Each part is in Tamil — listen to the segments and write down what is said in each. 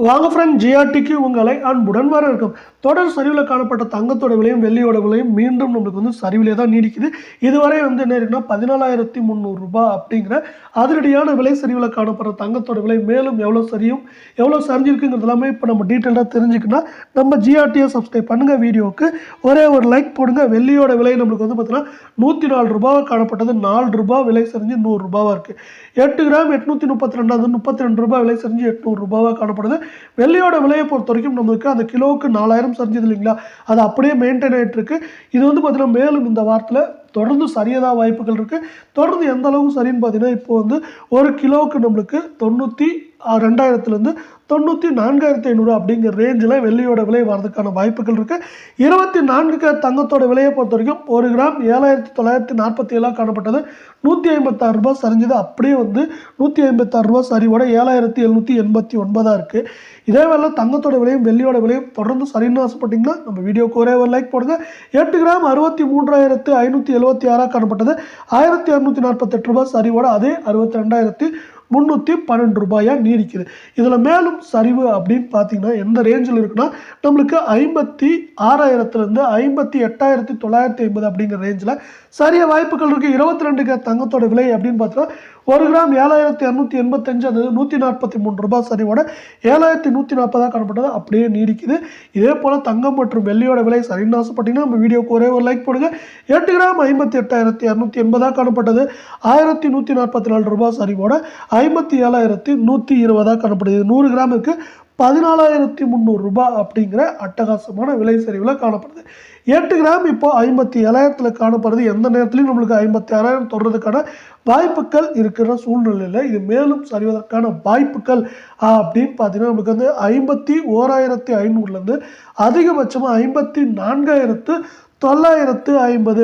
வாங்க ஃப்ரெண்ட், ஜிஆர்டிக்கு உங்களை அன்புடன் வரவேற்கும். தொடர் சரிவில் காணப்பட்ட தங்கத்தோட விலையும் வெள்ளியோட விலையும் மீண்டும் நம்மளுக்கு சரிவிலே தான் நீடிக்குது. இதுவரை என்ன இருக்குன்னா 14,300 ரூபாய் அப்படிங்கிற அதிரடியான விலை சரிவில் காணப்படுற தங்கத்தோட விலை மேலும் எவ்வளோ சரிஞ்சிருக்குங்கிறது எல்லாமே இப்போ நம்ம டீட்டெயிலாக தெரிஞ்சுக்கணும். நம்ம ஜிஆர்டியை சப்ஸ்கிரைப் பண்ணுங்க, வீடியோவுக்கு ஒரே ஒரு லைக் போடுங்க. வெள்ளியோட விலை நம்மளுக்கு பார்த்தீங்கன்னா 104 ரூபாய் காணப்பட்டது. 4 ரூபாய் விலை சரிஞ்சு 100 ரூபாவாக இருக்குது. 8 கிராம் 832, அது 32 ரூபாய் விலை சரிஞ்சு 800 ரூபாவாக காணப்படுது. வெள்ளியோட விலையை பொறுத்த வரைக்கும் நமக்கு அந்த கிலோவுக்கு 4000 சரிஞ்சது இல்லைங்களா, அது அப்படியே மெயின்டைன் ஆகிட்டு இருக்கு. இது பார்த்தீங்கன்னா மேலும் இந்த வாரத்தில் தொடர்ந்து சரியதாக வாய்ப்புகள் இருக்குது. தொடர்ந்து எந்த அளவுக்கு சரின்னு பார்த்தீங்கன்னா இப்போ ஒரு கிலோவுக்கு நம்மளுக்கு 92,000 94,500 அப்படிங்கிற ரேஞ்சில் வெள்ளியோட விலை வரதுக்கான வாய்ப்புகள் இருக்குது. 24 தங்கத்தோட விலையை பொறுத்த வரைக்கும் 1 கிராம் 7,947 காணப்பட்டது. 156 ரூபாய் சரிஞ்சது. அப்படியே 156 ரூபாய் சரிவோட 7,789 இருக்குது. இதே வேலை தங்கத்தோட விலையும் வெள்ளியோட விலையும் தொடர்ந்து சரின்னு ஆசைப்பட்டீங்கன்னா நம்ம வீடியோக்கு ஒரே ஒரு லைக் போடுங்க. 8 கிராம் 63,576 காணப்பட்டது. 1,248 ரூபாய் சரிவோட அதே 62,312 ரூபாயா நீடிக்குது. இதில் மேலும் சரிவு அப்படின்னு பார்த்தீங்கன்னா எந்த ரேஞ்சில் இருக்குன்னா நம்மளுக்கு 56,000 58,950 அப்படிங்கிற ரேஞ்சில் சரிய வாய்ப்புகள் இருக்குது. 22 தங்கத்தோட விலை அப்படின்னு பார்த்தீங்கன்னா 1 கிராம் 7,285, அது 143 ரூபாய் சரிவோட 7,140 காணப்பட்டது. அப்படியே நீடிக்குது. இதே போல் தங்கம் மற்றும் வெள்ளியோட விலை சரின்னு ஆசைப்பட்டீங்கன்னா நம்ம வீடியோக்கு ஒரே ஒரு லைக் போடுங்க. 8 கிராம் 58,280 காணப்பட்டது. 1,144 ரூபாய் சரிவோட 57,120 காணப்படுது. 100 கிராமுக்கு 14,300 ரூபாய் அப்படிங்கிற அட்டகாசமான விலை சரிவில் காணப்படுது. 8 கிராம் இப்போ 57,000 காணப்படுது. எந்த நேரத்துலையும் நம்மளுக்கு 56,000 தொடுறதுக்கான வாய்ப்புகள் இருக்கிற சூழ்நிலையில் இது மேலும் சரிவதற்கான வாய்ப்புகள் அப்படின்னு பார்த்தீங்கன்னா நம்மளுக்கு 51,500 அதிகபட்சமாக 54,950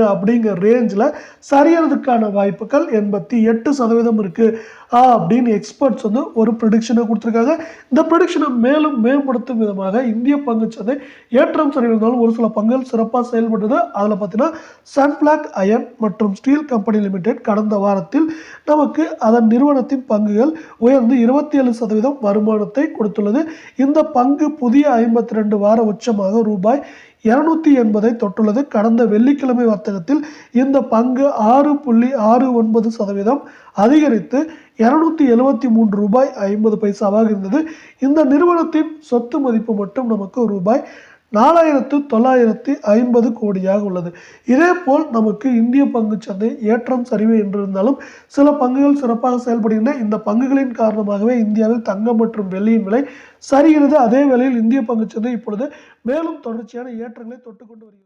அப்படிங்கிற ரேஞ்சில் சரியறதுக்கான வாய்ப்புகள் 88% இருக்குது அப்படின்னு எக்ஸ்பர்ட்ஸ் ஒரு ப்ரெடிக்ஷனை கொடுத்துருக்காங்க. இந்த ப்ரெடிக்ஷனை மேலும் மேம்படுத்தும் விதமாக இந்திய பங்குச்சந்தை ஏற்றம் சரிவிருந்தாலும் ஒரு சில பங்குகள் சிறப்பாக செயல்படுது. அதில் பார்த்தீங்கன்னா சன்ஃப்ளாக் அயர்ன் மற்றும் ஸ்டீல் கம்பெனி லிமிடெட் கடந்த வாரத்தில் நமக்கு அதன் நிறுவனத்தின் பங்குகள் உயர்ந்து 27% வருமானத்தை கொடுத்துள்ளது. இந்த பங்கு புதிய 52 வார உச்சமாக ரூபாய் 280 தொட்டுள்ளது. கடந்த வெள்ளிக்கிழமை வர்த்தகத்தில் இந்த பங்கு 6.69% அதிகரித்து 273 ரூபாய் 50 பைசாவாக இருந்தது. இந்த நிறுவனத்தின் சொத்து மதிப்பு மட்டும் நமக்கு ரூபாய் 4,950 கோடியாக உள்ளது. இதே போல் நமக்கு இந்திய பங்குச்சந்தை ஏற்றம் சரிவு என்றிருந்தாலும் சில பங்குகள் சிறப்பாக செயல்படுகின்றன. இந்த பங்குகளின் காரணமாகவே இந்தியாவில் தங்கம் மற்றும் வெள்ளியின் விலை சரிகிறது. அதே வேளையில் இந்திய பங்குச்சந்தை இப்பொழுது மேலும் தொடர்ச்சியான ஏற்றங்களை தொட்டுக்கொண்டு வருகிறது.